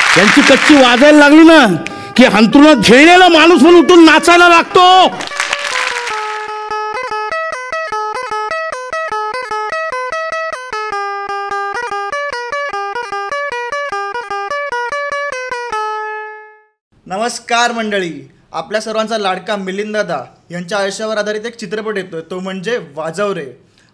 त्यांची कच्ची वाजायला लागली ना की अंथरुणात झेलेला माणूस म्हणून उठून नाचायला लागतो. नमस्कार मंडळी, आपल्या सर्वांचा लाडका मिलिंद दादा यांच्या आयुष्यावर आधारित एक चित्रपट येतोय, तो म्हणजे वाजव रे.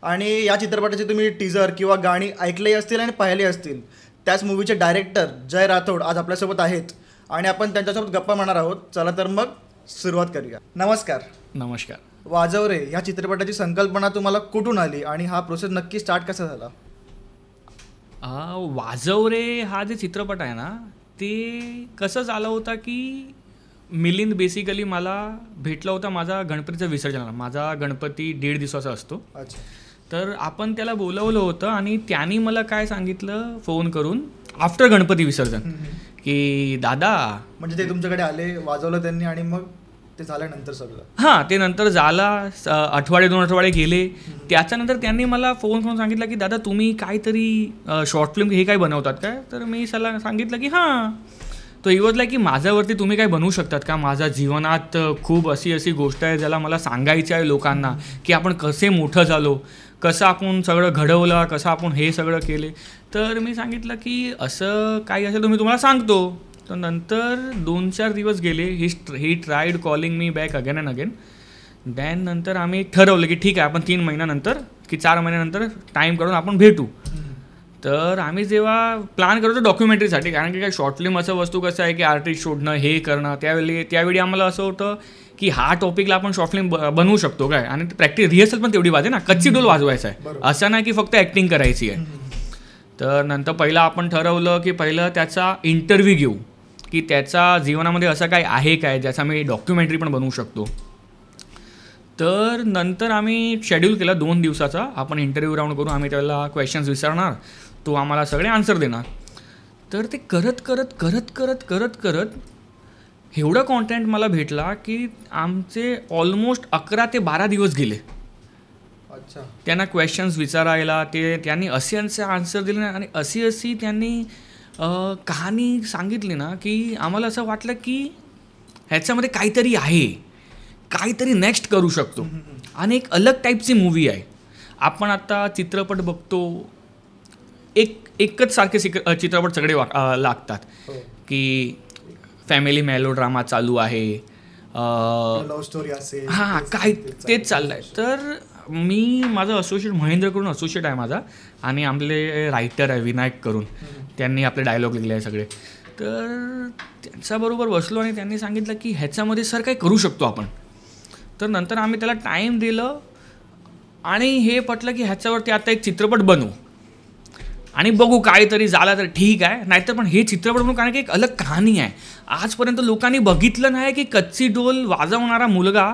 आणि या चित्रपटाचे तुम्ही टीजर किंवा गाणी ऐकलेही असतील आणि पाहिले असतील. त्याच मूवीचे डायरेक्टर जय राठोड आज आपल्यासोबत आहेत आणि आपण त्यांच्यासोबत गप्पा मारणार आहोत. चला तर मग सुरुवात करूया. नमस्कार. नमस्कार. वाजव रे ह्या चित्रपटाची संकल्पना तुम्हाला कुठून आली आणि हा प्रोसेस नक्की स्टार्ट कसा झाला? वाजव रे हा जे चित्रपट आहे ना, ते कसं झालं होतं की मिलिंद बेसिकली मला भेटला होता माझा गणपतीचा विसर्जनाला. माझा गणपती 1.5 दिवसाचा असतो. अच्छा. तर आपण त्याला बोलवलं होतं आणि त्यांनी मला काय सांगितलं फोन करून आफ्टर गणपती विसर्जन की दादा, म्हणजे ते तुमच्याकडे आले, वाजवलं त्यांनी आणि मग ते झाल्यानंतर सगळं? हां, ते नंतर झाला, आठवडे 2 आठवडे गेले. त्याच्यानंतर त्यांनी मला फोन करून सांगितलं की दादा तुम्ही काहीतरी शॉर्ट फिल्म हे काय बनवतात काय? तर मी त्याला सांगितलं की हां. तो इवजला की माझ्यावरती तुम्ही काय बनवू शकतात का? माझ्या जीवनात खूप अशी गोष्ट आहे ज्याला मला सांगायचं आहे लोकांना की आपण कसे मोठं झालो, कसं आपण सगळं घडवलं, कसं आपण हे सगळं केले. तर मी सांगितलं की असं काही असेल तर मी तुम्हाला सांगतो. तर नंतर 2-4 दिवस गेले. ही tried calling me back again and again. Than नंतर आम्ही ठरवलं की ठीक आहे, आपण 3 महिन्यानंतर की 4 महिन्यानंतर टाईम काढून आपण भेटू. तर आम्ही जेव्हा प्लॅन करतो डॉक्युमेंटरीसाठी, कारण की काय शॉर्ट फिल्म असं वस्तू कसं आहे की आर्टिस्ट शोधणं हे करणं, त्यावेळी आम्हाला असं होतं की हा टॉपिकला आपण शॉर्ट फिल्म बनवू शकतो काय. आणि प्रॅक्टिस रिहर्सल पण तेवढी वाजे ना, कच्ची डोल वाजवायचा आहे, असं नाही की फक्त ॲक्टिंग करायची आहे. तर नंतर पहिलं आपण ठरवलं की पहिलं त्याचा इंटरव्ह्यू घेऊ की त्याच्या जीवनामध्ये असं काय आहे काय ज्याचा मी डॉक्युमेंटरी पण बनवू शकतो. तर नंतर आम्ही शेड्यूल केला 2 दिवसाचा. आपण इंटरव्ह्यू राऊंड करू, आम्ही त्याला क्वेश्चन्स विचारणार, तो आम्हाला सगळे आन्सर देणार. तर ते करत करत करत करत करत करत एवढं कॉन्टेंट मला भेटला की आमचे ऑलमोस्ट 11 ते 12 दिवस गेले. अच्छा. त्यांना क्वेश्चन्स विचारायला. त्यांनी असे आन्सर दिले ना, आणि अशी त्यांनी कहाणी सांगितली ना की आम्हाला असं वाटलं की ह्याच्यामध्ये काहीतरी आहे, काहीतरी नेक्स्ट करू शकतो. आणि एक अलग टाईपची मूवी आहे. आपण आता चित्रपट बघतो, एकच सारखे चित्रपट सगळे लागतात की फॅमिली मेलो ड्रामा चालू आहे, लव्ह स्टोरी असेल, हां काय तेच चाललं आहे. तर मी माझं असोसिएट महेंद्र करून असोसिएट आहे माझा, आणि आपले रायटर आहे विनायक करून, त्यांनी आपले डायलॉग लिहिले आहे सगळे. तर त्यांच्याबरोबर बसलो आणि त्यांनी सांगितलं की ह्याच्यामध्ये सर काय करू शकतो आपण. तर नंतर आम्ही त्याला टाईम दिलं आणि हे पटलं की ह्याच्यावरती आता एक चित्रपट बनवू आणि बघू काहीतरी झालं तर ठीक आहे, नाहीतर पण हे चित्रपट बनवू, कारण की एक अलग कहाणी आहे. आजपर्यंत लोकांनी बघितलं नाही की कच्ची डोल वाजवणारा मुलगा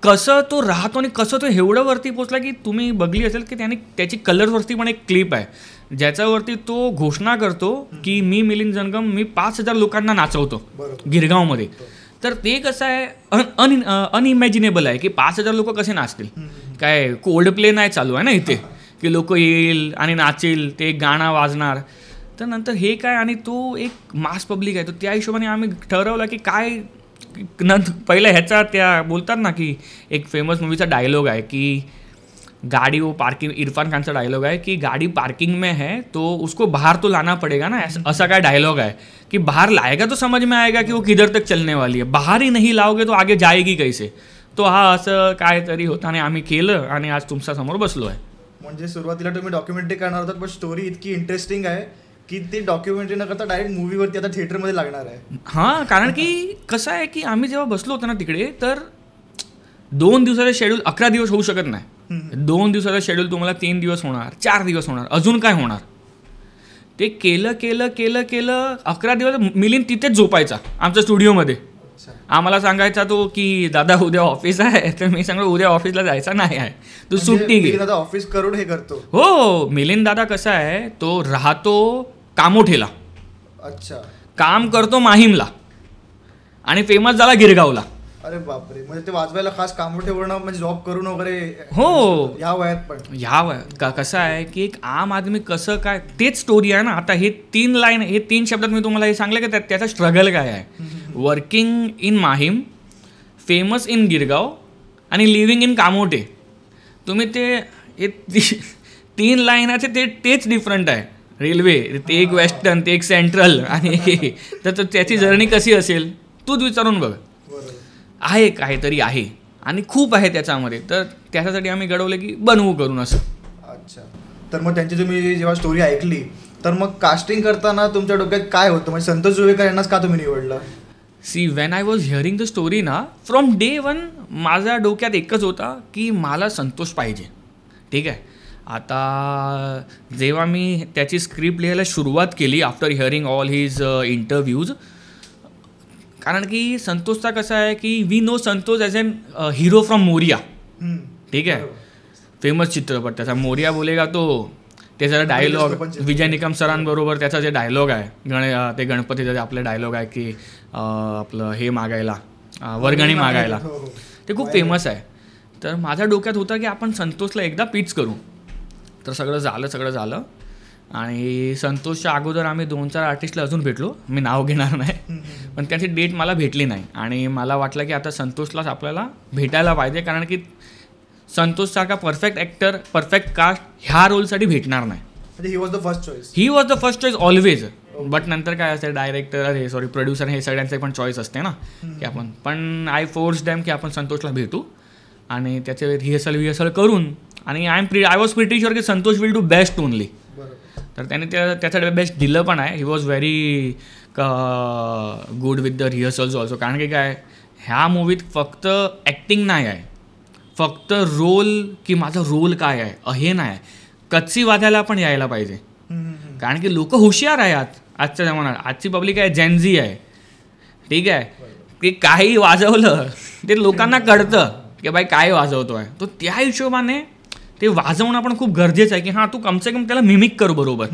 कसं तो राहतो आणि कसं तो एवढं वरती पोचला की तुम्ही बघली असेल की त्याने त्याची कलर्सवरती पण एक क्लिप आहे ज्याच्यावरती तो घोषणा करतो की मी मिलिंद जंगम, मी 5,000 लोकांना नाचवतो गिरगावमध्ये. तर ते कसं आहे अनइमॅजिनेबल आहे की 5,000 लोक कसे नाचतील. काय कोल्ड प्ले नाही चालू आहे ना इथे की लोक येईल आणि नाचेल, ते गाणं वाजणार. तर नंतर हे काय, आणि तो एक मास पब्लिक आहे. तर त्या हिशोबाने आम्ही ठरवलं की काय पहिलं ह्याचा त्या बोलतात ना की एक फेमस मूवीचा डायलॉग आहे की गाड़ी वो पार्किंग, इरफान खानचा डायलॉग आहे की गाड़ी पार्किंग में है तो उसको बाहर तो लाना पड़ेगा ना, असा काय डायलॉग आहे की बाहर लाएगा तो समझ में आएगा कि वो किधर तक चलने वाली है, बाहर ही नहीं लाओगे तो आगे जाएगी कैसे. तो हा असं काहीतरी होतं आणि आम्ही केलं आणि आज तुमच्या समोर बसलो आहे. म्हणजे सुरुवातीला तुम्ही डॉक्युमेंटरी करणार होतात, पण स्टोरी इतकी इंटरेस्टिंग आहे की ती डॉक्युमेंटरी न करता डायरेक्ट मूवीवरती आता थिएटरमध्ये लागणार आहे. हां, कारण की कसं आहे की आम्ही जेव्हा बसलो होतो ना तिकडे, तर 2 दिवसाचा शेड्यूल 11 दिवस होऊ शकत नाही. 2 दिवसाचा शेड्यूल तुम्हाला 3 दिवस होणार, 4 दिवस होणार, अजून काय होणार. ते केलं 11 दिवस मिलिंद तिथेच झोपायचा आमच्या स्टुडिओमध्ये. आम्हाला सांगायचा तो की दादा उद्या ऑफिस आहे, तर मी सांगलो उद्या ऑफिसला जायचं नाही आहे, तू सुट्टी घे. दादा ऑफिस करून हे करतो. हो, मिलिंद दादा कसा आहे, तो राहतो कामोठेला. अच्छा. काम करतो माहीमला आणि फेमस झाला गिरगावला. अरे बापरे, म्हणजे ते वाजवायला खास कामं ठेवणं म्हणजे जॉब करून वगैरे हो. या वयात पण. ह्या कसं आहे की एक आम आदमी कसं काय, तेच स्टोरी आहे ना. आता हे 3 लाईन, हे 3 शब्दात मी तुम्हाला हे सांगलं की त्याचा स्ट्रगल काय आहे. Working in Mahim, famous in Girgaon आणि लिव्हिंग इन कामोटे. तुम्ही ते 3 लाईनाचे तेच डिफरंट आहे. रेल्वे, ते एक वेस्टर्न, ते एक सेंट्रल, आणि तर त्याची जर्नी कशी असेल तूच विचारून बघ. आहे काहीतरी आहे आणि खूप आहे त्याच्यामध्ये. तर त्याच्यासाठी आम्ही घडवलं की बनवू करून असं. अच्छा, तर मग त्यांची तुम्ही जेव्हा स्टोरी ऐकली तर मग कास्टिंग करताना तुमच्या डोक्यात काय होतं, म्हणजे संतोष जोगळेकर यांनाच का तुम्ही निवडलं? See, when I was hearing the story ना, फ्रॉम डे 1 माझ्या डोक्यात एकच होता की मला संतोष पाहिजे. ठीक आहे. आता जेव्हा मी त्याची स्क्रिप्ट लिहायला सुरुवात केली after hearing all his interviews, कारण की संतोषचा कसं आहे की we know Santosh as an hero from Moriya. ठीक आहे. फेमस चित्रपट त्याचा मोरिया बोलेगा तो. त्याचा डायलॉग विजय निकम सरांबरोबर त्याचा जे डायलॉग आहे ते गणपतीचा आपले डायलॉग आहे की आपलं हे मागायला, वर्गणी मागायला, ते खूप फेमस आहे. तर माझ्या डोक्यात होतं की आपण संतोषला एकदा पिच करू. तर सगळं झालं आणि संतोषच्या अगोदर आम्ही 2-4 आर्टिस्टला अजून भेटलो. मी नाव घेणार नाही, पण त्याची डेट मला भेटली नाही. आणि मला वाटलं की आता संतोषलाच आपल्याला भेटायला पाहिजे, कारण की संतोषसारखा परफेक्ट ॲक्टर, परफेक्ट कास्ट ह्या रोलसाठी भेटणार नाही. He was the first choice. He was the first choice always. But नंतर काय असते, डायरेक्टर प्रोड्युसर हे सगळ्यांचे पण चॉईस असते ना की आपण. पण आय फोर्स डॅम की आपण संतोषला भेटू आणि त्याचे रिहर्सल करून, आणि आय वॉज प्रिटी शुअर की Santosh will do best only. तर त्याने त्याचं बेस्ट दिलं पण आहे. He was very good with the rehearsals also. कारण की काय, ह्या मूवीत फक्त ॲक्टिंग नाही आहे, फक्त रोल की माझा रोल काय आहे हे नाही आहे. कच्ची वाजायला पण यायला पाहिजे. कारण की लोक हुशार आहेत आजच्या जमान्यात. आजची पब्लिक आहे, जेनझी आहे. ठीक आहे. की काही वाजवलं ते लोकांना कळतं की बाई काय वाजवतो आहे. तो त्या हिशोबाने ते वाजवणं पण खूप गरजेचं आहे की हां तू कमसे कम त्याला मिमिक कर बरोबर.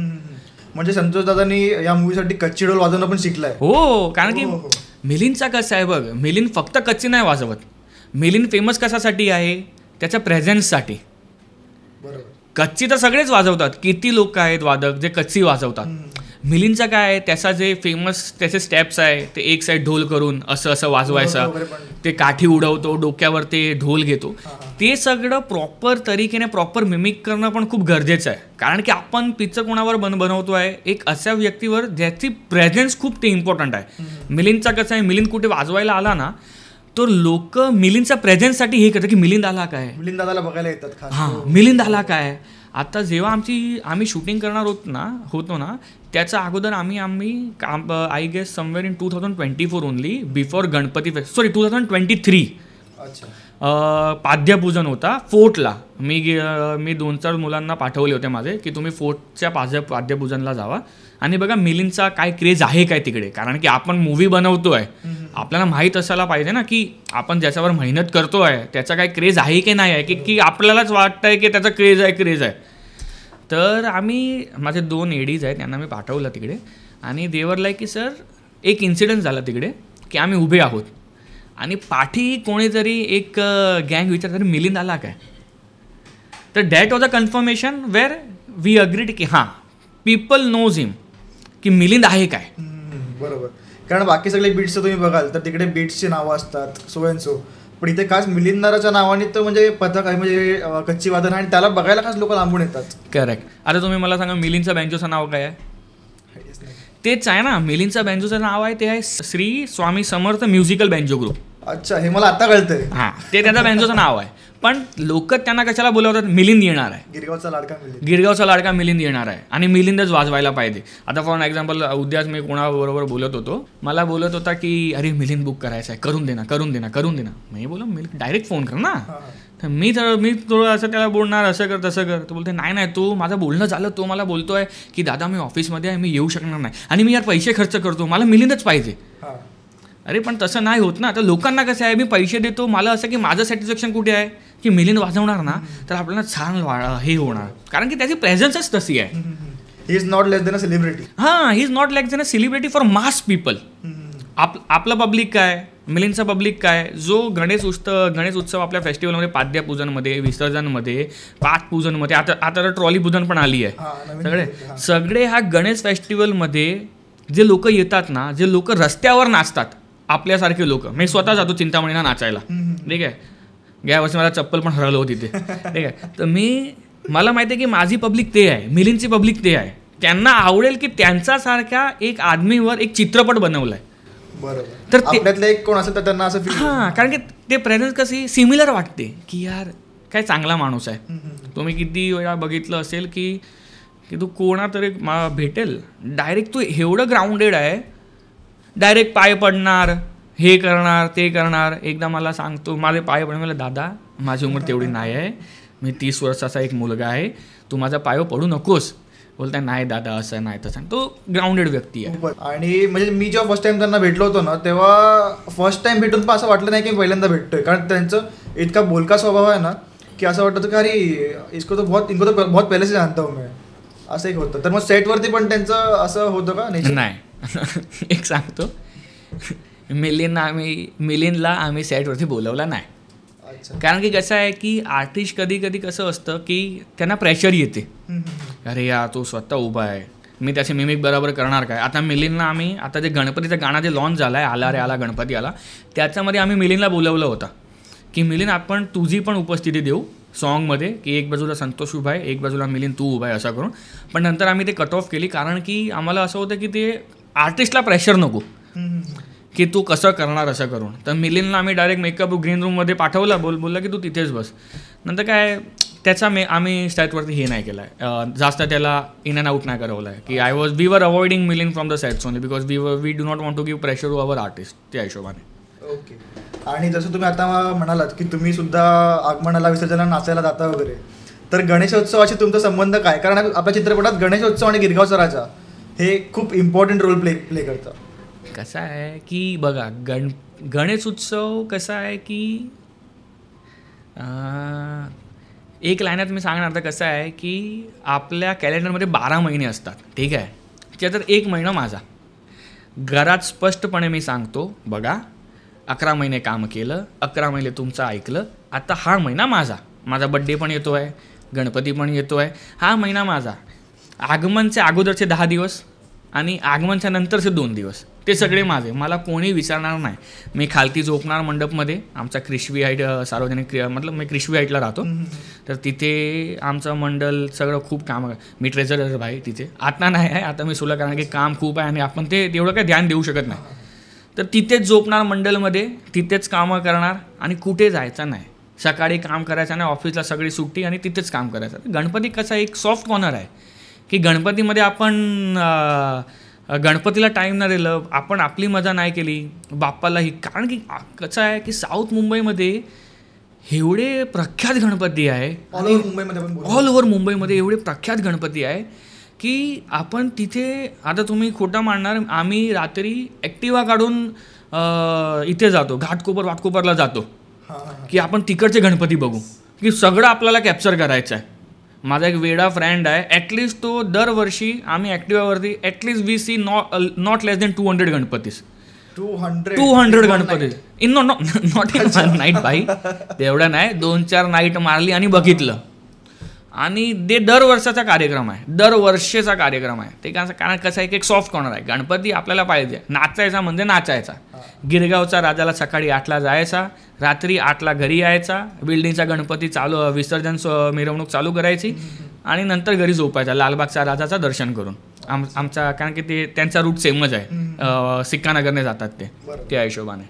म्हणजे संतोष दादांनी या मूवीसाठी कच्ची डोल वाजवणं पण शिकलाय. हो, कारण की मिलिंदचा कसं आहे बघ, मिलिंद फक्त कच्ची नाही वाजवत. मिलिंद फेमस कशासाठी आहे, त्याच्या प्रेझेन्ससाठी. कच्ची तर सगळेच वाजवतात, किती लोक आहेत वादक जे कच्ची वाजवतात. मिलिंदचा काय आहे, त्याचा जे फेमस त्याचे स्टेप्स आहे ते एक साईड ढोल करून असं वाजवायचं, ते काठी उडवतो, डोक्यावर ते ढोल घेतो, ते सगळं प्रॉपर तरीकेने प्रॉपर मिमिक करणं पण खूप गरजेचं आहे. कारण की आपण पिक्चर कोणावर बनवतो आहे, एक अशा व्यक्तीवर ज्याची प्रेझेन्स खूप ते इम्पॉर्टंट आहे. मिलिंदचा कसं आहे, मिलिंद कुठे वाजवायला आला ना तर लोक मिलिंदच्या प्रेझेन्ससाठी हे करतात की मिलिंद आला काय, मिलिंद दादाला बघायला येतात. हां, मिलिंद आला काय. आता जेव्हा आम्ही शूटिंग करणार होतो ना त्याच्या अगोदर आम्ही I guess somewhere in 2024 only, before Ganpati 2023 पाद्यपूजन होता फोर्टला. मी 2-4 मुलांना पाठवले होते माझे की तुम्ही फोर्टच्या पाद्यपूजनला जावा आणि बघा मिलिंदचा काय क्रेज आहे काय तिकडे. कारण की आपण मूवी बनवतोय, आपल्याला माहीत असायला पाहिजे ना की आपण ज्याच्यावर मेहनत करतोय त्याचा काय क्रेज आहे की नाही आहे, की आपल्यालाच वाटतंय की त्याचा क्रेज आहे. तर माझे 2 एडीज आहेत, त्यांना मी पाठवलं तिकडे आणि देवर लाईक की सर एक इन्सिडेंट झाला तिकडे की आम्ही उभे आहोत आणि पाठी कोणीतरी एक गँग विचारतात मिलिंद आला काय. तर that was a confirmation where we agreed की हां पीपल नोज हिम की मिलिंद आहे काय. बरोबर. कारण बाकी सगळे बीट्स तुम्ही बघाल तर तिकडे बीट्सची नावं असतात सो अँड सो, पण इथे खास मिलिंदाराच्या नावाने तर म्हणजे पथक आहे, म्हणजे कच्ची वादन, आणि त्याला बघायला खास लोक लांबून येतात. करेक्ट. आता तुम्ही मला सांगा मिलिंदचा बँजोचं नाव काय आहे. तेच आहे ना, मिलिंदचा बँजोचं नाव आहे ते आहे Shri Swami Samarth musical banjo group. अच्छा, हे मला आता कळतंय. हां, ते त्याचं बँजोचं नाव आहे. पण लोक त्यांना कशाला बोलवतात, मिलिंद येणार आहे, गिरगावचा लाडका मिलिंद येणार आहे आणि मिलिंदच वाजवायला पाहिजे. आता फॉर एक्झाम्पल उद्याच मी कोणाबरोबर बोलत होतो, मला बोलत होता की अरे मिलिंद बुक करायचं आहे, करून देना. मी बोलो डायरेक्ट फोन कर ना. तर मी थोडं असं त्याला बोलणार, असं कर तसं कर. तो बोलते नाही तो माझं बोलणं झालं, तो मला बोलतोय की दादा मी ऑफिसमध्ये आहे, मी येऊ शकणार नाही आणि मी यार पैसे खर्च करतो, मला मिलिंदच पाहिजे. अरे पण तसं नाही होत ना. तर लोकांना कसं आहे, मी पैसे देतो, मला असं की माझं सॅटिस्फॅक्शन कुठे आहे की मिलिंद वाजवणार ना तर आपल्याला छान हे होणार, कारण की त्याची प्रेझेन्सच तशी आहे. He is not less than a celebrity. हां, he is not less than a celebrity for mass people. आपलं पब्लिक काय, मिलिंदचा पब्लिक काय, जो गणेश उत्सव आपल्या फेस्टिवलमध्ये पाद्यपूजनमध्ये, विसर्जनमध्ये, पाठपूजनमध्ये, आता तर ट्रॉली पूजन पण आली आहे, सगळे ह्या गणेश फेस्टिवलमध्ये जे लोक येतात ना, जे लोक रस्त्यावर नाचतात, आपल्यासारखे लोक, मी स्वतः जातो चिंतामणीला नाचायला, ठीक आहे, या वर्षी मला चप्पल पण हरवलं होती तिथे, ठीक आहे, तर मला माहिती आहे की माझी पब्लिक ते आहे, मिलिंदची पब्लिक ते आहे, त्यांना आवडेल की त्यांच्यासारख्या एक आदमीवर एक चित्रपट बनवलाय. बरोबर. तर आपल्यातलं एक कोण असेल तर त्यांना असं हां, कारण की ते प्रेझेन्स कशी सिमिलर वाटते की यार काय चांगला माणूस आहे. तुम्ही किती वेळा बघितलं असेल की तू कोणा तरी भेटेल, डायरेक्ट तू एवढं ग्राउंडेड आहे, डायरेक्ट पाय पडणार, हे करणार ते करणार. एकदा मला सांगतो, माझे पाय पडले, मला दादा माझी उमर तेवढी नाही आहे, मी 30 वर्षाचा एक मुलगा आहे, तू माझा पायो पडू नकोस. बोलताय नाही दादा असं नाही तसं. तो ग्राउंडेड व्यक्ती आहे. आणि म्हणजे मी जेव्हा फर्स्ट टाइम त्यांना भेटलो होतो ना, तेव्हा फर्स्ट टाइम भेटून पण असं वाटलं नाही की पहिल्यांदा भेटतोय, कारण त्यांचं इतका बोलका स्वभाव आहे ना की असं वाटतं की अरे इनको तो बहुत पहले से जानता हूं मैं, असं एक होतं. तर मग सेटवरती पण त्यांचं असं होतं का? नाही. एक सांगतो, मिलिंदला आम्ही सेटवरती बोलवला नाही. कारण की कसं आहे की आर्टिस्ट कधी कधी कसं असतं की त्यांना प्रेशर येते, अरे या तो स्वतः उभा आहे, मी त्याचे मिमिक बरोबर करणार काय. आता मिलिंदला आम्ही, आता जे गणपतीचं गाणं जे लॉन्च झालं आहे, आला रे आला गणपती आला, त्याच्यामध्ये आम्ही मिलिंदला बोलवलं होतं की मिलिंद आपण तुझी पण उपस्थिती देऊ सॉन्गमध्ये, की एक बाजूला संतोष उभा आहे, एक बाजूला मिलिंद तू उभा आहे, असं करून. पण नंतर आम्ही ते कट ऑफ केली, कारण की आम्हाला असं होतं की ते आर्टिस्टला प्रेशर नको की तू कसं करणार असं करून. तर मिलिंदला आम्ही डायरेक्ट मेकअप ग्रीन रूममध्ये पाठवलं, बोलला की तू तिथेच बस. नंतर काय त्याचा आम्ही सेटवरती हे नाही केलं आहे, जास्त त्याला इन अँड आउट नाही करवलं आहे, की we were avoiding Milind from the sets only because we do not want to give pressure to our artist, त्या हिशोबाने. ओके. आणि जसं तुम्ही आता म्हणालात की तुम्ही सुद्धा आगमनाला विसर्जनाला नाचायला जाता वगैरे, तर गणेशोत्सवाशी तुमचा संबंध काय? कारण आपल्या चित्रपटात गणेशोत्सव आणि गिरगावचा राजा हे खूप इम्पॉर्टंट रोल प्ले करतं. कसं आहे की बघा, गणेश उत्सव कसा आहे की एक लाईनात मी सांगणार तर कसं आहे की आपल्या कॅलेंडरमध्ये 12 महिने असतात, ठीक आहे, त्याच्यात 1 महिना माझा. घरात स्पष्टपणे मी सांगतो, बघा 11 महिने काम केलं, 11 महिने तुमचं ऐकलं, आता हा महिना माझा बड्डे पण येतो आहे, गणपती पण येतो आहे, हा महिना माझा. आगमनचे अगोदरचे 10 दिवस आणि आगमनच्या नंतरचे 2 दिवस ते सगळे माझे, मला कोणी विचारणार नाही. मी खालती झोपणार मंडपमध्ये, आमचा क्रिशवी हाईट सार्वजनिक मी क्रिशवी हाईटला राहतो, तर तिथे आमचं मंडल सगळं खूप काम, मी ट्रेझरर भाई तिथे. आता नाही आहे, आता मी सुला, कारण की काम खूप आहे आणि आपण ते तेवढं काही ध्यान देऊ शकत नाही. तर तिथेच झोपणार मंडलमध्ये, तिथेच कामं करणार आणि कुठे जायचं नाही. सकाळी काम करायचं नाही, ऑफिसला सगळी सुट्टी आणि तिथेच काम करायचं. गणपती कसा एक सॉफ्ट कॉर्नर आहे की गणपतीमध्ये आपण गणपतीला टाईम नाही दिलं, आपण आपली मजा नाही केली, बाप्पालाही. कारण की कसं आहे की साऊथ मुंबईमध्ये एवढे प्रख्यात गणपती आहे, ऑल ओव्हर मुंबईमध्ये एवढे प्रख्यात गणपती आहे की आपण तिथे, आता तुम्ही खोटं मानणार, आम्ही रात्री ॲक्टिवा काढून इथे जातो, वाटकोपरला जातो की आपण तिकडचे गणपती बघू, की सगळं आपल्याला कॅप्चर करायचं आहे. माझा एक वेडा फ्रेंड आहे, ॲटलिस्ट तो दरवर्षी आम्ही ॲक्टिवावरती at least we see not less than 200 गणपतीस. 200 Ganpati in not in one night भाई, तेवढं नाही, 2-4 नाईट मारली आणि बघितलं. आणि ते दरवर्षाचा कार्यक्रम आहे, दरवर्षीचा कार्यक्रम आहे ते. कारण कसं आहे की एक सॉफ्ट कॉर्नर आहे. गणपती आपल्याला पाहिजे, नाचायचा म्हणजे नाचायचा. गिरगावचा राजाला सकाळी 8ला जायचा, रात्री 8ला घरी यायचा, बिल्डिंगचा गणपती विसर्जन मिरवणूक चालू करायची आणि नंतर घरी झोपायचा लालबागचा राजाचा दर्शन करून. आमचा, कारण की ते त्यांचा रूट सेमच आहे, सिक्कानगरने जातात ते, त्या हिशोबाने.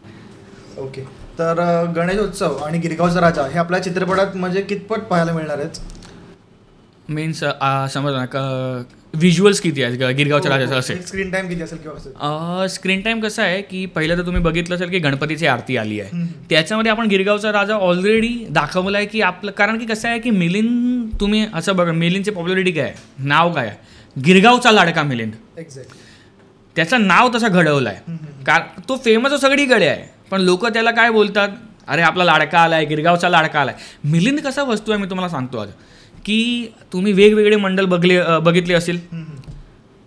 ओके. तर गणेशोत्सव आणि गिरगावचा राजा हे आपल्या चित्रपटात म्हणजे कितपत पाहायला मिळणार आहेत? मीन्स समज ना, व्हिज्युअल्स किती आहे गिरगावच्या राजाचं असेल, स्क्रीन टाइम किती असेल? स्क्रीन टाइम कसं आहे की पहिलं तर तुम्ही बघितलं असेल की गणपतीची आरती आली आहे, त्याच्यामध्ये आपण गिरगावचा राजा ऑलरेडी दाखवलं आहे की आपलं. कारण की कसं आहे की मिलिंद, तुम्ही असं बघा मिलिंदची पॉप्युलरिटी काय आहे, नाव काय आहे, गिरगावचा लाडका मिलिंद. एक्झॅक्ट. त्याचं नाव तसं घडवलं आहे, कारण तो फेमस सगळीकडे आहे, पण लोक त्याला काय बोलतात, अरे आपला लाडका आला आहे, गिरगावचा लाडका आला आहे. मिलिंद कसा वस्तू आहे मी तुम्हाला सांगतो आज, की तुम्ही वेगवेगळे मंडल बघितले असेल,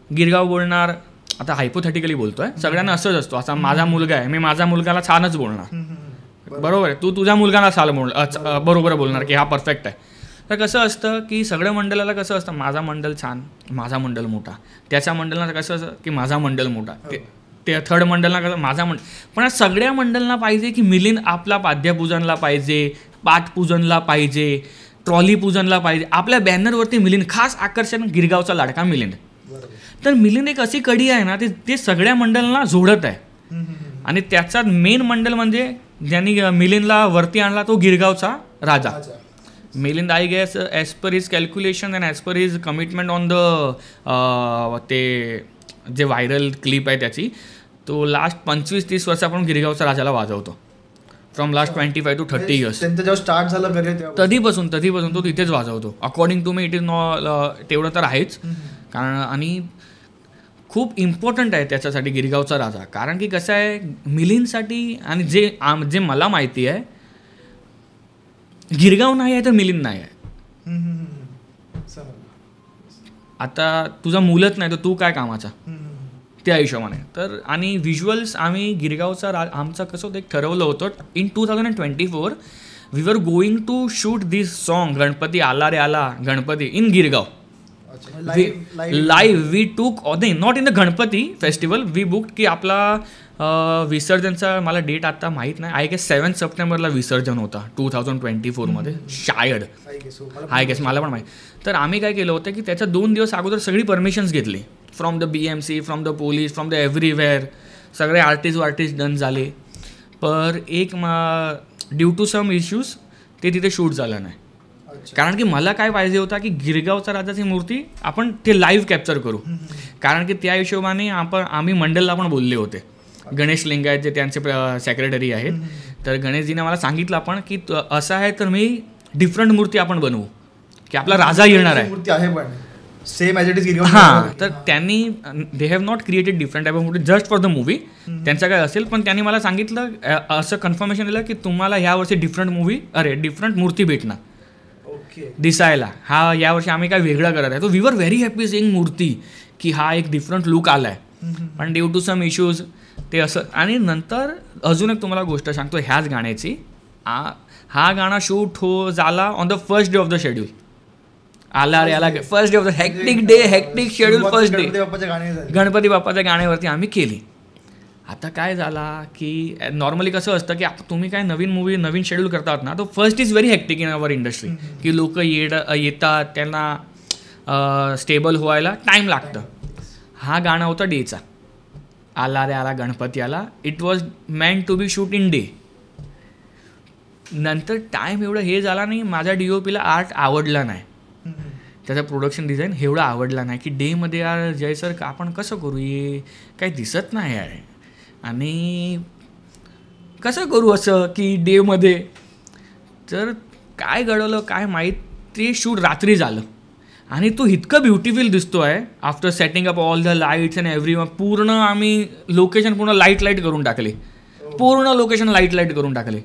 गिरगाव बोलणार आता हायपोथेटिकली बोलतोय, सगळ्यांना असंच असतो, असा माझा मुलगा आहे, मी माझ्या मुलगाला छानच बोलणार, बरोबर आहे, तू तुझ्या मुलगाला बरोबर बोलणार की हा परफेक्ट आहे. तर कसं असतं की सगळ्या मंडळाला कसं असतं, माझा मंडळ छान, माझा मंडळ मोठा, त्याच्या मंडळाला कसं असतं की माझा मंडळ मोठा, ते थर्ड मंडळाला कसं माझा पण सगळ्या मंडळांना पाहिजे की मिलिंद आपला पाद्यपूजनला पाहिजे, पाठपूजनला पाहिजे, ट्रॉली पूजनला पाहिजे, आपल्या बॅनरवरती मिलिंद, खास आकर्षण गिरगावचा लाडका मिलिंद. तर मिलिंद एक अशी कडी आहे ना, ते सगळ्या मंडळांना जोडत आहे. आणि त्याचा मेन मंडळ म्हणजे ज्यांनी मिलिंदला वरती आणला तो गिरगावचा राजा Milind. I guess as per his calculation and as per his commitment on the ते जे व्हायरल क्लिप आहे त्याची, तो लास्ट 25-30 वर्षापासून गिरगावचा राजाला वाजवतो. From last 25 to 30 years. त्यांचं जेव्हा स्टार्ट झालं करिअर तधीपासून तो तिथेच वाजवतो. According to me it is तेवढं तर आहेच. कारण आणि खूप इम्पॉर्टंट आहे त्याच्यासाठी गिरगावचा राजा. कारण की कसं आहे मिलिंदसाठी, आणि जे मला माहिती आहे, गिरगाव नाही आहे तर मिलिंद नाही आहे. आता तुझा मुलच नाही तर तू काय कामाचा, त्या हिशोबाने. तर आणि व्हिज्युअल्स आम्ही गिरगावचा आमचं कसं होतं, एक ठरवलं होतं in 2024 we are going to shoot this song Ganpati आला रे आला Ganpati in Girgaon live. We took नाही, not in the Ganpati festival, we book की आपला विसर्जनचा मला डेट आता माहीत नाही, आय गेस 7 सप्टेंबरला विसर्जन होता 2024 शायद, आय गेस, मला पण माहीत. तर आम्ही काय केलं होतं की त्याच्या 2 दिवस अगोदर सगळी परमिशन्स घेतली, from the BMC, from the police, from the everywhere, सगळे आर्टिस्ट डन झाले. पर एक ड्यू टू सम इश्यूज ते तिथे शूट झालं नाही. कारण की मला काय पाहिजे होता की गिरगावचा राजाची मूर्ती आपण ते लाईव्ह कॅप्चर करू. कारण की त्या हिशोबाने आम्ही मंडलला पण बोलले होते, गणेश लिंगायत जे त्यांचे सेक्रेटरी आहेत. तर गणेशजीने मला सांगितलं पण की असं आहे तर मी डिफरंट मूर्ती आपण बनवू, की आपला राजा येणार आहे मूर्ती आहे पण सेम ॲज इट इज. हां, तर त्यांनी they have not created different type of मूर्ती जस्ट फॉर द मूवी, त्यांचं काय असेल. पण त्यांनी मला सांगितलं, असं कन्फर्मेशन दिलं की तुम्हाला ह्या वर्षी डिफरंट मूर्ती भेटणार दिसायला. हा यावर्षी आम्ही काय वेगळं करत आहे. तो we were very happy saying मूर्ती की हा एक डिफरंट लुक आला आहे. पण ड्यू टू सम इश्यूज ते असं. आणि नंतर अजून एक तुम्हाला गोष्ट सांगतो ह्याच गाण्याची. हा गाणा शूट झाला on the first day of the schedule. आला रे आला first day of the hectic schedule first day Ganpati बाप्पाच्या गाण्यावरती आम्ही केली. आता काय झाला की नॉर्मली कसं असतं की तुम्ही काय नवीन मूवी नवीन शेड्यूल करतात ना, तो first is very hectic in our industry, की लोक येतात, त्यांना स्टेबल व्हायला टाईम लागतं. हा गाणं होता डेचा, आला रे आला गणपती आला. It was meant to be shoot in day. नंतर टाईम एवढं हे झाला नाही, माझ्या DOPला आर्ट आवडला नाही, त्याचा प्रोडक्शन डिझाईन एवढं आवडला नाही की डेमध्ये यार जय सर आपण कसं करू, हे काही दिसत नाही आहे आणि कसं करू असं की डेमध्ये. तर काय घडवलं काय माहीत, ते शूट रात्री झालं आणि तो इतकं ब्युटिफुल दिसतो आहे. After setting up all the lights and every पूर्ण आम्ही लोकेशन पूर्ण लाईट करून टाकले, पूर्ण लोकेशन लाईट करून टाकले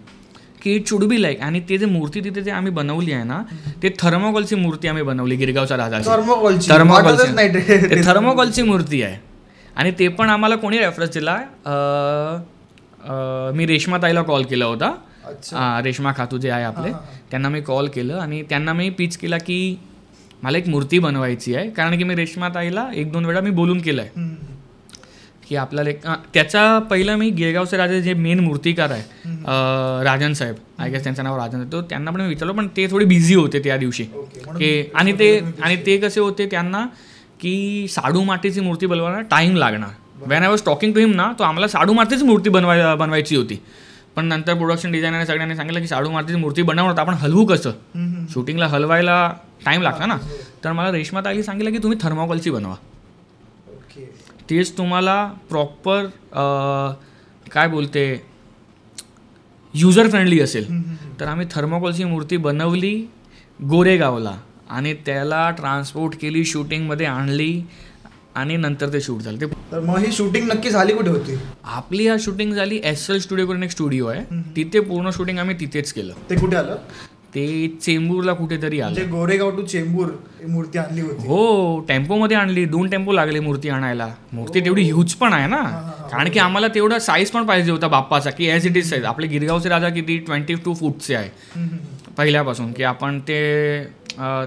की इट शुड बी लाईक. आणि ते जे मूर्ती तिथे जे आम्ही बनवली आहे ना, ते थर्मोकॉलची मूर्ती आम्ही बनवली गिरगावच्या राजाची. थर्मोकॉलची मूर्ती आहे. आणि ते पण आम्हाला कोणी रेफरन्स दिला, मी रेश्मा ताईला कॉल केला होता, रेश्मा खातू जे आहे आपले, त्यांना मी कॉल केलं आणि त्यांना मी पिच केला की मला एक मूर्ती बनवायची आहे. कारण की मी रेश्मा ताईला 1-2 वेळा मी बोलून केलं आहे की आपल्याला एक त्याचा पहिलं मी गिरगावचे राजा जे मेन मूर्तिकार आहे राजन साहेब, आय गेस त्यांचं नाव राजन, तो त्यांना पण मी विचारलं, पण ते थोडे बिझी होते त्या दिवशी की आणि ते कसे होते त्यांना की साडू मातीची मूर्ती बनवायला टाईम लागणार. When I was talking to him ना, तो आम्हाला साडू मातीची मूर्ती बनवायची होती. पण नंतर प्रोडक्शन डिझायनरने सगळ्यांनी सांगितलं की साडू मातीची मूर्ती बनवणार, आपण हलवू कसं, शूटिंगला हलवायला टाईम लागला ना. तर मला रेश्मा ताईला सांगितलं की तुम्ही थर्मोकॉलची बनवा, तेच तुम्हाला प्रॉपर काय बोलते युजर फ्रेंडली असेल. तर आम्ही थर्मोकॉलची मूर्ती बनवली गोरेगावला आणि त्याला ट्रान्सपोर्ट केली, शूटिंगमध्ये आणली आणि नंतर ते शूट झालं. तर मग ही शूटिंग नक्की झाली कुठे होती? आपली हा शूटिंग झाली SL स्टुडिओ करून एक स्टुडिओ आहे, तिथे पूर्ण शूटिंग आम्ही तिथेच केलं. ते कुठे आलं? ते चेंबूरला कुठेतरी आलं. म्हणजे गोरेगाव टू चेंबूर ही मूर्ती आणली होती. हो, टेम्पोमध्ये आणली, 2 टेम्पो लागले मूर्ती आणायला. मूर्ती तेवढी ह्यूज पण आहे ना, कारण की आम्हाला तेवढा साईज पण पाहिजे होता बाप्पाचा, की ॲज इट इज साईज. आपले गिरगावचे राजा किती 22 फूटचे आहे पहिल्यापासून, की आपण ते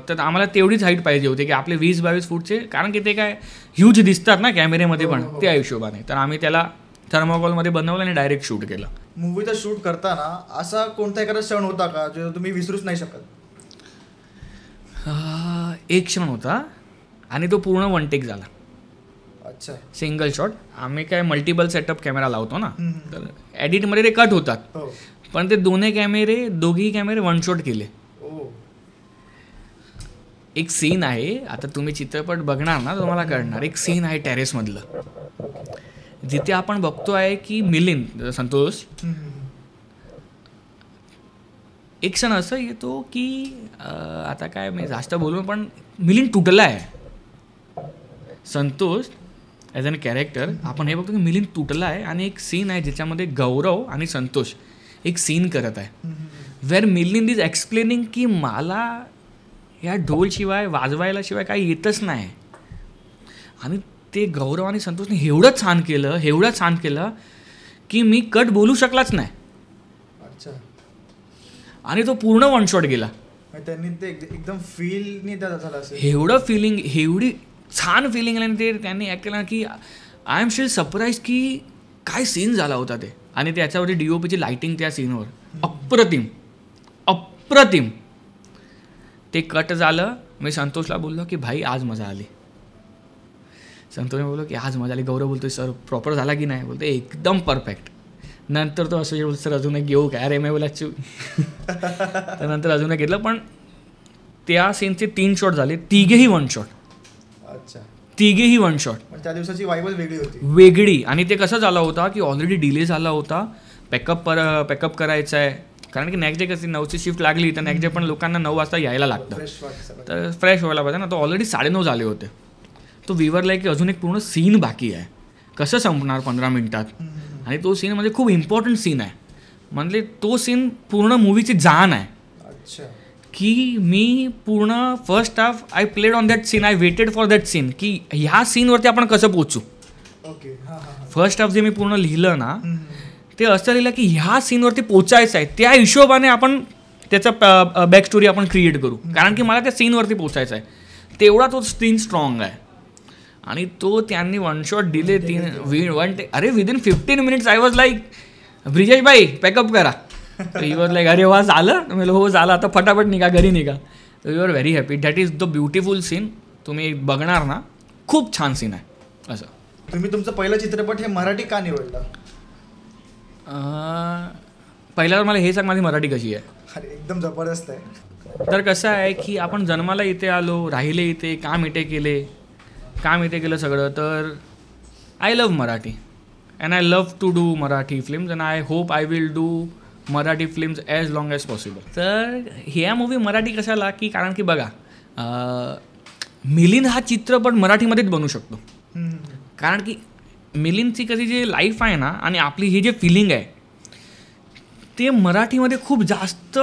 तर आम्हाला तेवढीच हाईट पाहिजे होती, की आपले 20-22 फूटचे, कारण की ते काय ह्यूज दिसतात ना कॅमेरेमध्ये पण, त्या हिशोबाने. तर आम्ही त्याला थर्मोकॉलमध्ये बनवलं आणि डायरेक्ट शूट केलं. मूवीचं शूट करताना असा कोणता एखादा क्षण होता का जो तुम्ही विसरूच नाही शकत? एक क्षण होता आणि तो पूर्ण 1 टेक झाला. अच्छा. Single shot. आम्ही काय मल्टिपल सेटअप कॅमेरा लावतो ना, तर एडिटमध्ये ते कट होतात, हो. पण ते दोघी कॅमेरे 1 शॉट केले. ओ. एक सीन आहे, आता तुम्ही चित्रपट बघणार ना तुम्हाला कळणार. एक सीन आहे टेरेसमधलं, जिथे आपण बघतो आहे की मिलिंद संतोष, एक क्षण असं येतो की आता काय मी जास्त बोलू, पण मिलिंद तुटला आहे. संतोष ॲज अन कॅरेक्टर आपण हे बघतो की मिलिंद तुटला आहे, आणि एक सीन आहे ज्याच्यामध्ये गौरव आणि संतोष एक सीन करत आहे, वेअर मिलिंद इज एक्सप्लेनिंग की मला या ढोलशिवाय वाजवायला शिवाय काही येतच नाही. आणि ते गौरव आणि संतोषने एवढं छान केलं की मी कट बोलू शकलाच नाही. अच्छा. आणि तो पूर्ण 1 शॉट गेला. त्यांनी ते एकदम फीलनी त्या झालं असेल. एवढी छान फिलिंग आली ते त्यांनी ॲक्ट केलं की आय एम स्टील सरप्राईज की काय सीन झाला होता ते. आणि त्याच्यावरती DOPची लाईटिंग त्या सीनवर अप्रतिम. ते कट झालं. मी संतोषला बोललो की भाई आज मजा आली. संतोषने बोललो की आज मजा आली. गौरव बोलतोय सर प्रॉपर झाला की नाही, बोलतो एकदम परफेक्ट. नंतर तो असं सर अजून एक घेऊ काय, अरे मी बोला तर नंतर अजून एक घेतलं. पण त्या सीनचे 3 शॉट झाले, तिघेही 1 शॉट. अच्छा. तिघेही 1 शॉट. त्या दिवसाची वाईबच वेगळी होती. वेगळी. आणि ते कसं झाला होता की ऑलरेडी डिले झाला होता, पॅकअप करायचं आहे, कारण की नेक्स्ट डे कशी 9ची शिफ्ट लागली, तर नेक्स्ट डे पण लोकांना 9 वाजता यायला लागतं, तर फ्रेश व्हायला पाहिजे ना. तो ऑलरेडी 9:30 झाले होते. तो विवरला आहे की अजून एक पूर्ण सीन बाकी आहे, कसं संपणार 15 मिनिटात. आणि तो सीन म्हणजे खूप इम्पॉर्टंट सीन आहे, म्हणजे तो सीन पूर्ण मूवीची जान आहे. अच्छा. की मी पूर्ण first half I played on that scene, I waited for that scene, की ह्या सीनवरती आपण कसं पोचू. ओके. फर्स्ट हाफ जे मी पूर्ण लिहिलं ना, ते असं लिहिलं की ह्या सीनवरती पोचायचं आहे, त्या हिशोबाने आपण त्याचा बॅक स्टोरी आपण क्रिएट करू, कारण की मला त्या सीनवरती पोचायचं आहे. तेवढा तो सीन स्ट्रॉंग आहे. आणि तो त्यांनी 1 शॉट दिले. 1 टेक. अरे within 15 minutes I was like Brijesh भाई पॅकअप करा. ही वॉज लाईक अरे वा झालं. मी हो झालं, आता फटाफट निघा, घरी निघा. We are very happy. That is the beautiful scene. तुम्ही बघणार ना, खूप छान सीन आहे. असं. तुम्ही तुमचं पहिलं चित्रपट हे मराठी का निवडला? पहिल्यावर मला हे सांग, माझी मराठी कशी आहे. अरे एकदम जबरदस्त आहे. तर कसं आहे की आपण जन्माला इथे आलो, राहिले इथे, काम इथे केलं सगळं. तर I love Marathi and I love to do Marathi films and I hope I will do Marathi films as long as possible. तर ह्या मूवी मराठी कशाला, की कारण की बघा मिलिंद हा चित्रपट मराठीमध्येच बनू शकतो, कारण की मिलिंदची कधी जे लाईफ आहे ना, आणि आपली ही जे फिलिंग आहे ते मराठीमध्ये खूप जास्त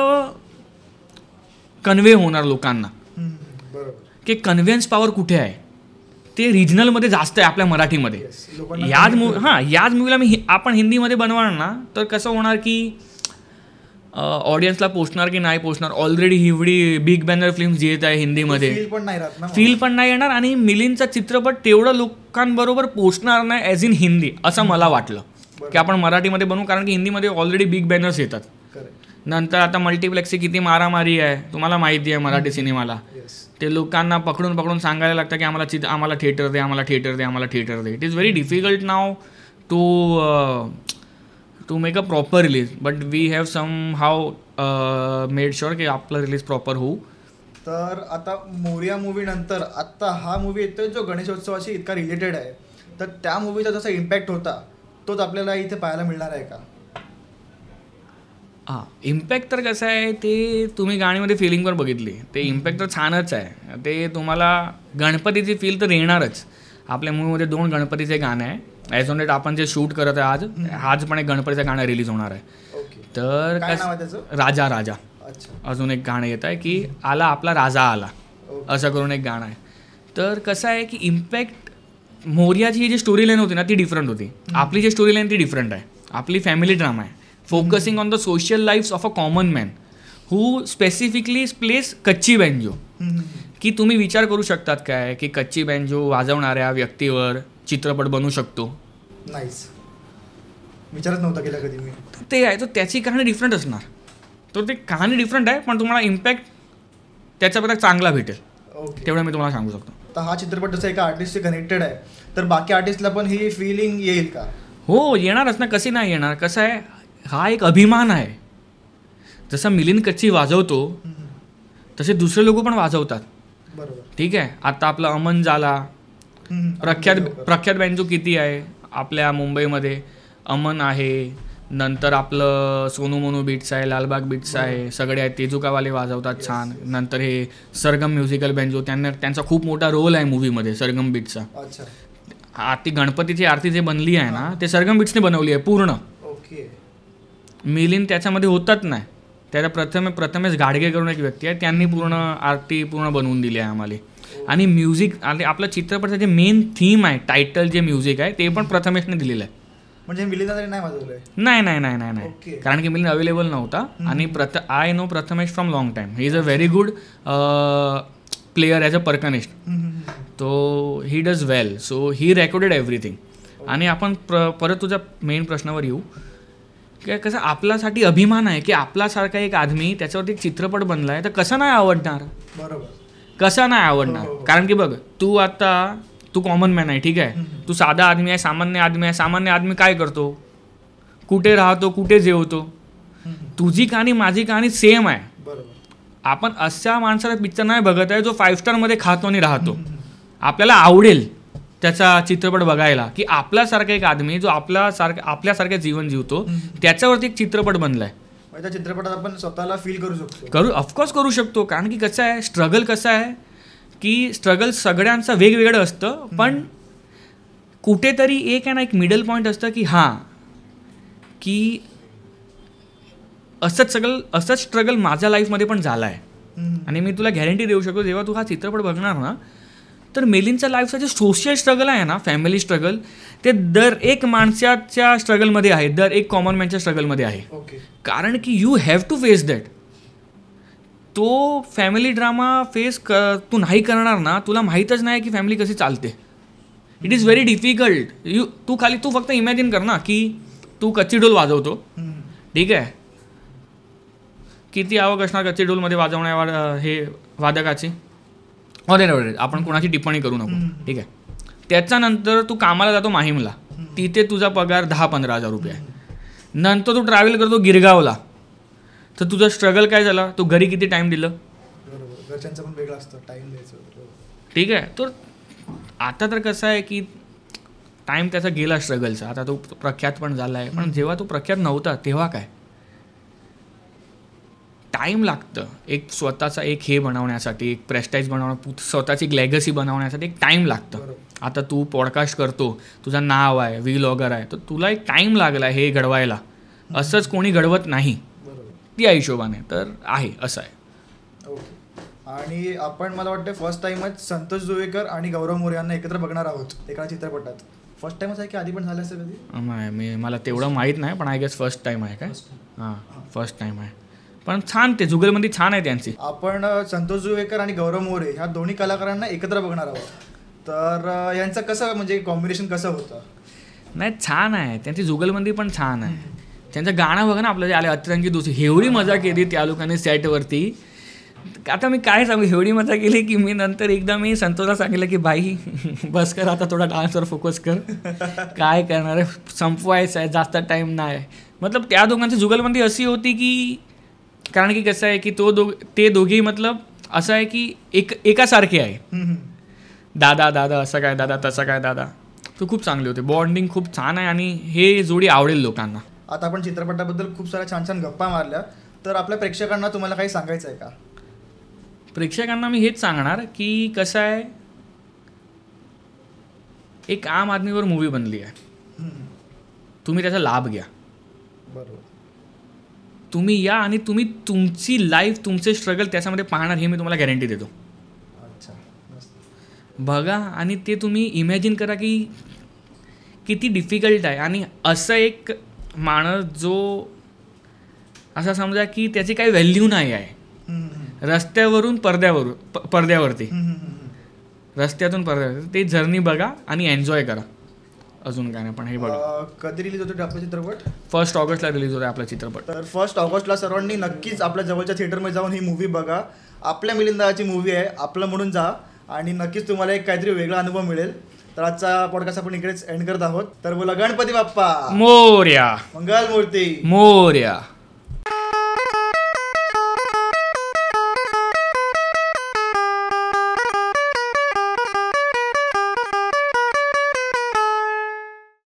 कन्वे होणार लोकांना. बरोबर. की कन्व्हिन्स पॉवर कुठे आहे, ते रिजनलमध्ये जास्त आहे आपल्या मराठीमध्ये. याच मूवीला आपण हिंदीमध्ये बनवणार ना, तर कसं होणार की ऑडियन्सला पोचणार की नाही पोचणार. ऑलरेडी एवढी बिग बॅनर फिल्म्स जी येत आहे हिंदीमध्ये, फील पण नाही येणार, आणि मिलिंदचा चित्रपट तेवढं लोकांबरोबर पोचणार नाही ॲज इन हिंदी, असं मला वाटलं की आपण मराठीमध्ये बनवू, कारण की हिंदीमध्ये ऑलरेडी बिग बॅनर्स येतात. नंतर आता मल्टिप्लेक्सची किती मारामारी आहे तुम्हाला माहिती आहे मराठी सिनेमाला. ते लोकांना पकडून सांगायला लागतं की आम्हाला थिएटर दे. It is very difficult now to make a proper release, but we have somehow made sure की आपलं रिलीज प्रॉपर होऊ. तर आता मोरया मूवी नंतर आत्ता हा मूवी येतोय जो गणेशोत्सवाशी इतका रिलेटेड आहे, तर त्या मूवीचा जसा इम्पॅक्ट होता तोच आपल्याला इथे पाहायला मिळणार आहे का? हां, इम्पॅक्ट तर कसं आहे ते तुम्ही गाण्यामध्ये फिलिंगवर बघितली, ते इम्पॅक्ट तर छानच आहे. ते तुम्हाला गणपतीची फील तर येणारच. आपल्या मूवीमध्ये 2 गणपतीचे गाणे आहे. ॲज ऑन डेट आपण जे शूट करत आहे आज पण एक गणपतीचं गाणं रिलीज होणार आहे. ओके. तर काय नाव आहे त्याचं? राजा. अच्छा. अजून एक गाणं येत आहे की आला आपला राजा आला, असं करून एक गाणं आहे. तर कसं आहे की इम्पॅक्ट मोर्याची जी स्टोरी लाईन होती ना ती डिफरंट होती. आपली जी स्टोरी लाईन ती डिफरंट आहे. आपली फॅमिली ड्रामा आहे, focusing on the social lives of a common man who specifically place कच्ची बँजो. की तुम्ही विचार करू शकतात काय की कच्ची बँजो वाजवणाऱ्या व्यक्तीवर चित्रपट बनू शकतो? नाहीच, विचारच नव्हता केला कधी मी. ते आहे, तर त्याची कहाणी डिफरंट असणार. तर ते कहाणी डिफरंट आहे, पण तुम्हाला इम्पॅक्ट त्याच्याबद्दल चांगला भेटेल. ओके. तेवढं मी तुम्हाला सांगू शकतो. तर हा चित्रपट जसं एका आर्टिस्टशी कनेक्टेड आहे, तर बाकी आर्टिस्टला पण ही फिलिंग येईल का? हो, येणारच ना, कशी नाही येणार. कसं आहे, हा एक अभिमान आहे. जसा मिलिंद कच्ची वाजवतो तसे दुसरे लोक पण वाजवतात. बरोबर. ठीक आहे. आता आपला अमन झाला, प्रख्यात बँजो किती आहे आपल्या मुंबईमध्ये. अमन आहे, नंतर आपलं सोनू मोनू बीट्स आहे, लालबाग बीट्स आहे, सगळे आहेत. तेजुकावाले वाजवतात छान. नंतर हे सरगम म्युझिकल बँजो, त्यांचा खूप मोठा रोल आहे मूवीमध्ये सरगम बीट्सचा. अच्छा. आरती, गणपतीची आरती जे बनली आहे ना, ते सरगम बीट्सने बनवली आहे पूर्ण. ओके. मिलिंद त्याच्यामध्ये होतच नाही. त्याला प्रथमेश गाडगे करून एक व्यक्ती आहे, त्यांनी पूर्ण आरती पूर्ण बनवून दिली आहे आम्हाला. आणि म्युझिक, आणि आपलं चित्रपटाचं जे मेन थीम आहे, टायटल जे म्युझिक आहे ते पण प्रथमेशने दिलेलं आहे. म्हणजे मिलिंदाने नाही वाजवलंय? नाही. ओके. कारण की मिलिंद अवेलेबल नव्हता. आणि I know Prathamesh from long time. He is a very good player as a percussionist. तो he does well, so he recorded everything. आणि आपण परत तुझ्या मेन प्रश्नावर येऊ की कसं आपल्यासाठी अभिमान आहे की आपल्यासारखा एक आदमी त्याच्यावरती एक चित्रपट बनला आहे, तर कसं नाही आवडणार? बरोबर. कसं नाही आवडणार? कारण की बघ, तू कॉमन मॅन आहे, ठीक आहे. तू साधा आदमी आहे, सामान्य आदमी आहे. सामान्य आदमी काय करतो, कुठे राहतो, कुठे जेवतो. तुझी कहाणी माझी कहाणी सेम आहे. बरोबर. आपण अशा माणसाला पिक्चर नाही बघत आहे जो 5 स्टारमध्ये खातो आणि राहतो. आपल्याला आवडेल त्याचा चित्रपट बघायला की आपल्यासारखा एक आदमी जो आपल्यासारखं जीवन जीवतो, त्याच्यावरती एक चित्रपट बनलाय. त्या चित्रपटात आपण स्वतःला फील करू शकतो. ऑफकोर्स करू शकतो. कारण की कसं आहे, स्ट्रगल कसं आहे की स्ट्रगल सगळ्यांचं वेगवेगळं असतं, पण कुठेतरी एक आहे ना, एक मिडल पॉईंट असतं की हां, की असंच स्ट्रगल माझ्या लाईफमध्ये पण झाला आहे. आणि मी तुला गॅरंटी देऊ शकतो, जेव्हा तू हा चित्रपट बघणार ना, तर मिलिंदच्या लाईफचं जे सोशल स्ट्रगल आहे ना, फॅमिली स्ट्रगल, ते दर एक माणसाच्या स्ट्रगलमध्ये आहे, दर एक कॉमन मॅनच्या स्ट्रगलमध्ये आहे. ओके. कारण की you have to face that. तो फॅमिली ड्रामा तू नाही करणार ना, तुला माहीतच नाही की फॅमिली कशी चालते. It is very difficult. तू फक्त इमॅजिन कर ना की तू कच्ची ढोल वाजवतो, ठीक आहे. किती आवक असणार कच्ची ढोलमध्ये वाजवण्यावर हे वादकाची. ऑलरेडी आपण कोणाची टिप्पणी करू नको, ठीक आहे. त्याच्यानंतर तू कामाला जातो माहीमला, तिथे तुझा पगार 10-15 हजार रुपये आहे. नंतर तू ट्रॅव्हल करतो गिरगावला, तर तुझं स्ट्रगल काय झालं, तू घरी किती टाईम दिलं. बरोबर. घरच्यांचं पण वेगळं असतं, टाईम द्यायचं. ठीक आहे. तर आता तर कसं आहे की टाईम त्याचा गेला स्ट्रगलचा. आता तो प्रख्यात पण झाला आहे, पण जेव्हा तो प्रख्यात नव्हता तेव्हा काय, टाईम लागतं एक स्वतःचा एक हे बनवण्यासाठी, एक प्रेस्टाईज स्वतःची एक लेगसी बनवण्यासाठी एक टाईम लागतं. आता तू पॉडकास्ट करतो, तुझं नाव आहे, व्लॉगर आहे, तर तुला एक टाईम लागला हे घडवायला. असंच कोणी घडवत नाही ती हिशोबाने. तर आहे, असं आहे. ओके. आणि आपण मला वाटतं फर्स्ट टाइमच संतोष जुवेकर आणि गौरव मोरे यांना एकत्र बघणार आहोत एका चित्रपटात. फर्स्ट टाइमच आहे की आधी पण झालं असेल कधी? मला तेवढं माहीत नाही, पण आय गेस फर्स्ट टाईम आहे काय. हां, फर्स्ट टाईम आहे. पण छान, ते जुगलबंदी छान आहे त्यांची. आपण संतोष जुवेकर आणि गौरव मोरे ह्या दोन्ही कलाकारांना एकत्र बघणार आहोत. तर यांचं कसं, म्हणजे कॉम्बिनेशन कसं होतं? नाही, छान आहे. त्यांची जुगलबंदी पण छान आहे. त्यांचं गाणं बघा ना, आपलं जे आले अतिरंगी दुसरी, एवढी मजा केली त्या लोकांनी सेटवरती. आता मी काय सांगू, एवढी मजा केली की मी नंतर एकदा मी संतोषला सांगितलं की भाई बस कर, आता थोडा डान्सवर फोकस कर. काय करणार आहे, संपवायचं आहे, जास्त टाईम नाही. मतलब त्या दोघांची जुगलबंदी अशी होती की, कारण की कसं आहे की ते दोघेही मतलब असं आहे की एकासारखे आहे. दादा दादा असं काय, दादा तसं काय, दादा. तो खूप चांगले होते. बॉन्डिंग खूप छान आहे आणि हे जोडी आवडेल लोकांना. आता आपण चित्रपटाबद्दल खूप साऱ्या छान छान गप्पा मारल्या, तर आपल्या प्रेक्षकांना तुम्हाला काही सांगायचं आहे का? प्रेक्षकांना मी हेच सांगणार की कसं आहे, एक आम आदमीवर मूवी बनली आहे, तुम्ही त्याचा लाभ घ्या. बरोबर. तुम्ही या आणि तुम्ही तुमची लाईफ तुमचे स्ट्रगल त्याच्यामध्ये पाहणार हे मी तुम्हाला गॅरंटी देतो. अच्छा, मस्त. बघा आणि ते तुम्ही इमॅजिन करा की किती डिफिकल्ट आहे. आणि असं एक माणूस जो असा समजा की त्याची काही व्हॅल्यू नाही आहे, हम्म, हम्म, रस्त्यावरून पडद्यावरती हम्म, हम्म, हम्म. रस्त्यातून पडद्यावरती ते जर्नी बघा आणि एन्जॉय करा. अजून काय नाही, पण हे बघा. कधी रिलीज होतो आपला चित्रपट? 1 ऑगस्टला रिलीज होतो आपला चित्रपट. तर 1 ऑगस्टला सर्वांनी नक्कीच आपल्या जवळच्या थिएटरमध्ये जाऊन ही मूवी बघा. आपल्या मिलिंदाची मूवी आहे, आपलं म्हणून जा आणि नक्कीच तुम्हाला एक काहीतरी वेगळा अनुभव मिळेल. तर आजचा पॉडकास्ट आपण इकडेच एंड करत आहोत. तर बोला गणपती बाप्पा मोरया मंगलमूर्ती. मोरया.